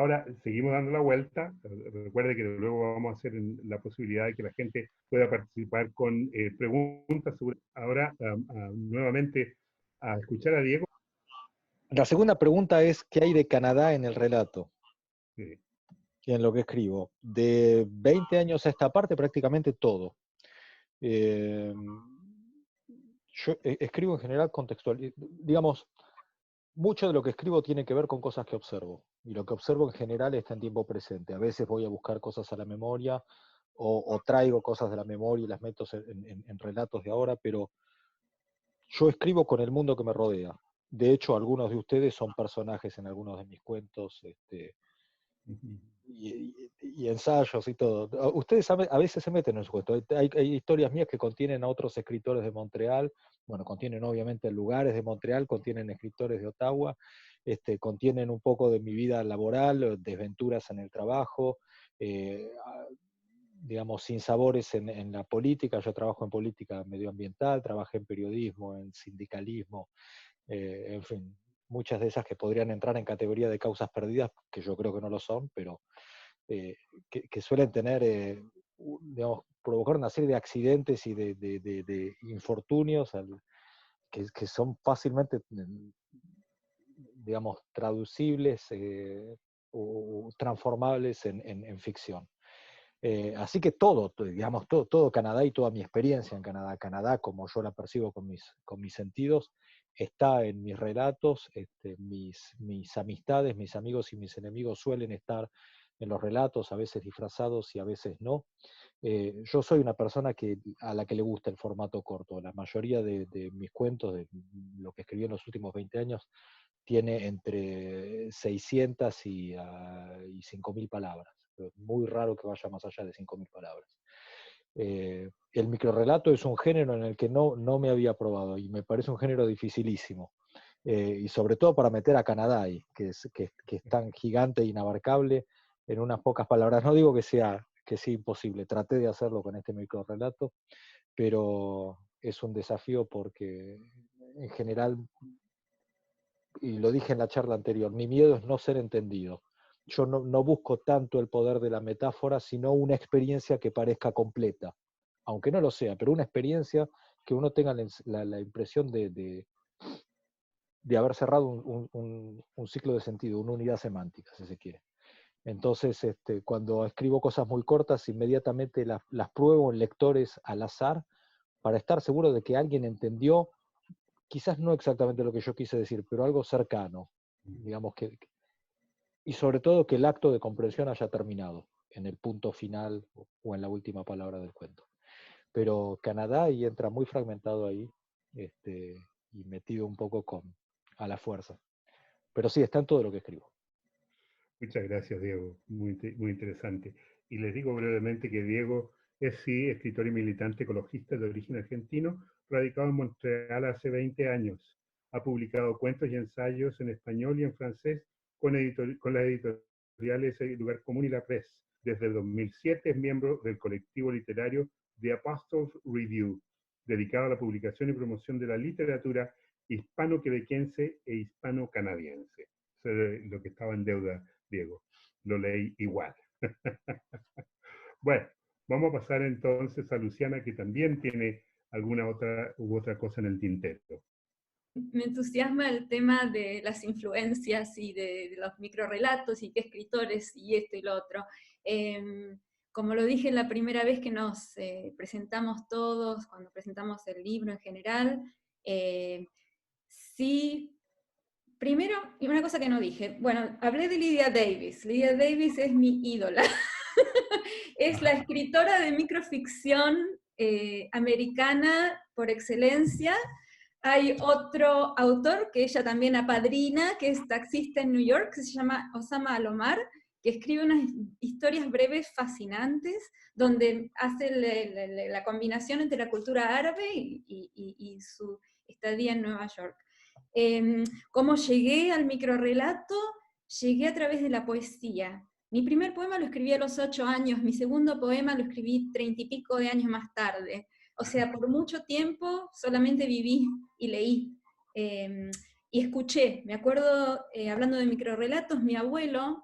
ahora seguimos dando la vuelta. Recuerde que luego vamos a hacer la posibilidad de que la gente pueda participar con preguntas. Ahora, nuevamente, a escuchar a Diego. La segunda pregunta es, ¿qué hay de Canadá en el relato? Sí. En lo que escribo. De 20 años a esta parte, prácticamente todo. Yo escribo en general contextual. Digamos, mucho de lo que escribo tiene que ver con cosas que observo. Y lo que observo en general está en tiempo presente. A veces voy a buscar cosas a la memoria o traigo cosas de la memoria y las meto en relatos de ahora, pero yo escribo con el mundo que me rodea. De hecho, algunos de ustedes son personajes en algunos de mis cuentos, y ensayos y todo. Ustedes a veces se meten en su cuento. Hay historias mías que contienen a otros escritores de Montreal, bueno, contienen obviamente lugares de Montreal, contienen escritores de Ottawa, contienen un poco de mi vida laboral, desventuras en el trabajo, digamos, sinsabores en la política. Yo trabajo en política medioambiental, trabajé en periodismo, en sindicalismo, en fin, muchas de esas que podrían entrar en categoría de causas perdidas, que yo creo que no lo son, pero que suelen tener, digamos, provocar una serie de accidentes y de infortunios que son fácilmente, digamos, traducibles o transformables en ficción. Así que todo, digamos, todo Canadá y toda mi experiencia en Canadá, como yo la percibo con mis sentidos, está en mis relatos. Mis amistades, mis amigos y mis enemigos suelen estar en los relatos, a veces disfrazados y a veces no. Yo soy una persona a la que le gusta el formato corto. La mayoría de mis cuentos, de lo que escribí en los últimos 20 años, tiene entre 600 y 5.000 palabras. Es muy raro que vaya más allá de 5.000 palabras. El microrrelato es un género en el que no me había probado y me parece un género dificilísimo. Y sobre todo para meter a Canadá ahí, que es tan gigante e inabarcable en unas pocas palabras. No digo que sea imposible, traté de hacerlo con este microrrelato, pero es un desafío porque en general, y lo dije en la charla anterior, mi miedo es no ser entendido. Yo no busco tanto el poder de la metáfora, sino una experiencia que parezca completa, aunque no lo sea, pero una experiencia que uno tenga la impresión de haber cerrado un ciclo de sentido, una unidad semántica, si se quiere. Entonces, cuando escribo cosas muy cortas, inmediatamente las pruebo en lectores al azar para estar seguro de que alguien entendió, quizás no exactamente lo que yo quise decir, pero algo cercano, digamos y sobre todo que el acto de comprensión haya terminado en el punto final o en la última palabra del cuento. Pero Canadá ahí entra muy fragmentado ahí, y metido un poco a la fuerza. Pero sí, está en todo lo que escribo. Muchas gracias, Diego. Muy interesante. Y les digo brevemente que Diego es, sí, escritor y militante ecologista de origen argentino, radicado en Montreal hace 20 años. Ha publicado cuentos y ensayos en español y en francés con las editoriales Lugar Común y La Presse. Desde el 2007 es miembro del colectivo literario The Apostles Review, dedicado a la publicación y promoción de la literatura hispano-quebequense e hispano-canadiense. Eso es lo que estaba en deuda, Diego. Lo leí igual. Bueno, vamos a pasar entonces a Luciana, que también tiene alguna otra cosa en el tintero. Me entusiasma el tema de las influencias y de los microrrelatos y qué escritores y esto y lo otro. Como lo dije la primera vez que nos presentamos todos, cuando presentamos el libro en general, sí. Primero, y una cosa que no dije, bueno, hablé de Lydia Davis. Lydia Davis es mi ídola. Es la escritora de microficción americana por excelencia. Hay otro autor que ella también apadrina, que es taxista en New York, que se llama Osama Alomar, que escribe unas historias breves fascinantes, donde hace la combinación entre la cultura árabe y su estadía en Nueva York. ¿Cómo llegué al microrrelato? Llegué a través de la poesía. Mi primer poema lo escribí a los 8 años, mi segundo poema lo escribí 30 y pico de años más tarde. O sea, por mucho tiempo solamente viví y leí. Y escuché. Me acuerdo, hablando de microrrelatos, mi abuelo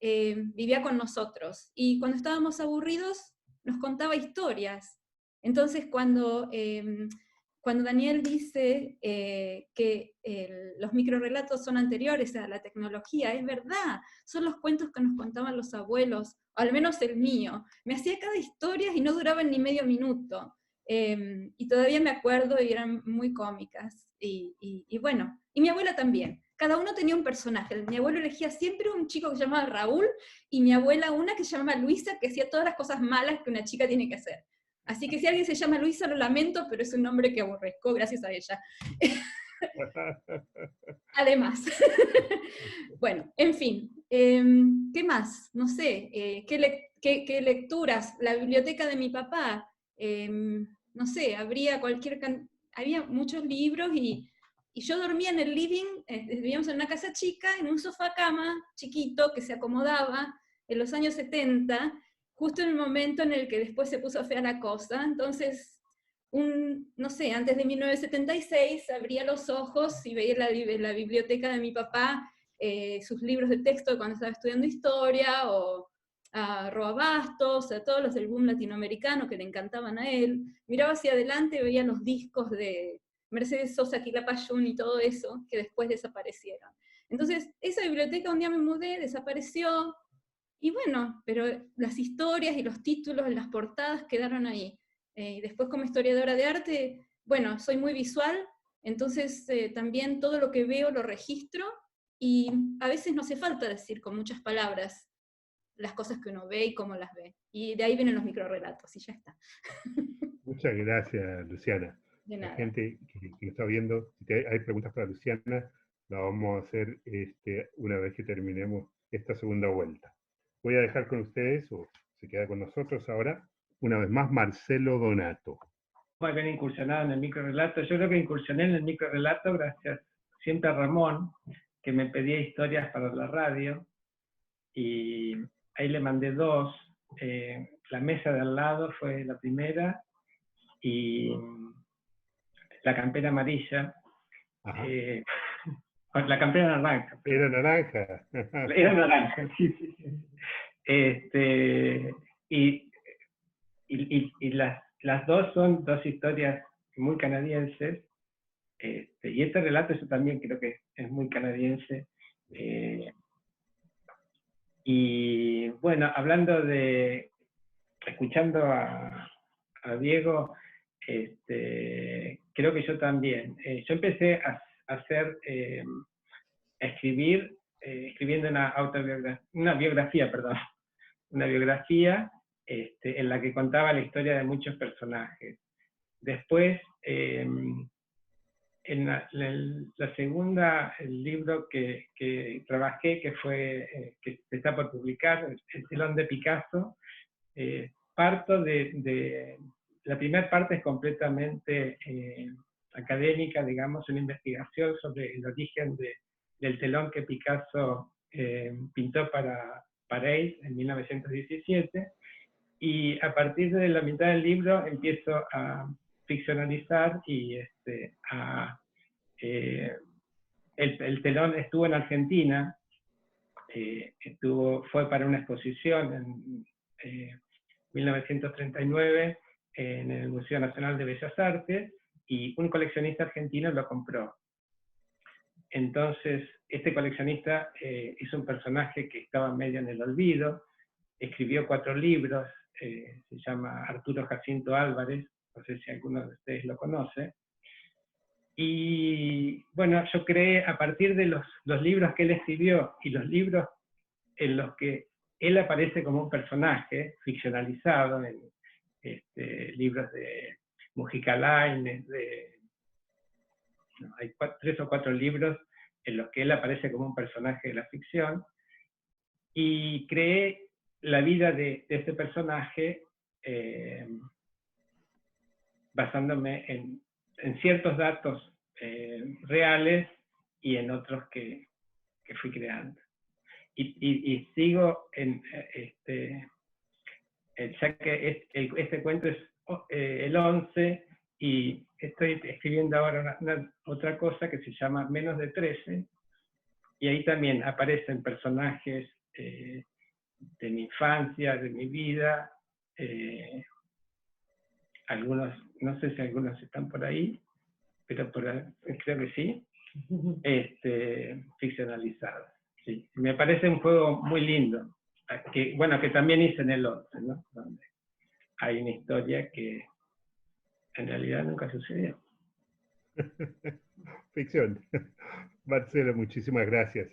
vivía con nosotros, y cuando estábamos aburridos nos contaba historias. Entonces cuando Daniel dice que los microrrelatos son anteriores a la tecnología, es verdad, son los cuentos que nos contaban los abuelos, o al menos el mío. Me hacía cada historia y no duraban ni medio minuto. Y todavía me acuerdo y eran muy cómicas. Y bueno, y mi abuela también. Cada uno tenía un personaje. Mi abuelo elegía siempre un chico que se llamaba Raúl, y mi abuela una que se llamaba Luisa, que hacía todas las cosas malas que una chica tiene que hacer. Así que si alguien se llama Luisa, lo lamento, pero es un nombre que aborrezco, gracias a ella. Además. Bueno, en fin. ¿Qué más? No sé. ¿Qué lecturas? La biblioteca de mi papá. No sé, había muchos libros, y yo dormía en el living. Vivíamos en una casa chica, en un sofá cama chiquito que se acomodaba en los años 70, justo en el momento en el que después se puso fea la cosa. Entonces, no sé, antes de 1976 abría los ojos y veía la biblioteca de mi papá, sus libros de texto de cuando estaba estudiando historia, o a Roa Bastos, a todos los del boom latinoamericano que le encantaban a él. Miraba hacia adelante y veía los discos de Mercedes Sosa, Quilapayún y todo eso, que después desaparecieron. Entonces, esa biblioteca un día me mudé, desapareció, y bueno, pero las historias y los títulos, las portadas quedaron ahí. Después, como historiadora de arte, bueno, soy muy visual, entonces también todo lo que veo lo registro, y a veces no hace falta decir con muchas palabras las cosas que uno ve y cómo las ve. Y de ahí vienen los microrrelatos, y ya está. Muchas gracias, Luciana. De La nada. gente que está viendo, si hay preguntas para Luciana, la vamos a hacer una vez que terminemos esta segunda vuelta. Voy a dejar con ustedes, o se queda con nosotros ahora, una vez más, Marcelo Donato. Muy bien incursionado en el microrrelato. Yo creo que incursioné en el microrrelato gracias siempre a Ramón, que me pedía historias para la radio, y ahí le mandé 2. La mesa de al lado fue la primera, y la campera amarilla. La campera naranja. Era naranja. Era naranja, sí, sí, sí. Y las 2 son 2 historias muy canadienses, y este relato yo también creo que es muy canadiense. Y bueno, escuchando a Diego, creo que yo también. Yo empecé a escribir, escribiendo una biografía en la que contaba la historia de muchos personajes. Después, en la segunda, el libro que trabajé, que está por publicar, El telón de Picasso, parto de la primera parte es completamente académica, digamos, una investigación sobre el origen del telón que Picasso pintó para París en 1917, y a partir de la mitad del libro empiezo a ficcionalizar, y el telón estuvo en Argentina, fue para una exposición en 1939 en el Museo Nacional de Bellas Artes, y un coleccionista argentino lo compró. Entonces, este coleccionista es un personaje que estaba medio en el olvido, escribió 4 libros, se llama Arturo Jacinto Álvarez, no sé si alguno de ustedes lo conoce. Y bueno, yo creé, a partir de los libros que él escribió y los libros en los que él aparece como un personaje ficcionalizado, en libros de Mujica Lainez, hay 3 o 4 libros en los que él aparece como un personaje de la ficción, y creé la vida de este personaje basándome en ciertos datos reales, y en otros que fui creando. Y sigo ya que este cuento es el 11, y estoy escribiendo ahora otra cosa que se llama Menos de 13, y ahí también aparecen personajes mi infancia, de mi vida. Algunos, no sé si algunos están por ahí, pero creo que sí, ficcionalizados. Sí. Me parece un juego muy lindo, que también hice en el 11, ¿no? Donde hay una historia que en realidad nunca sucedió. Ficción. Marcelo, muchísimas gracias.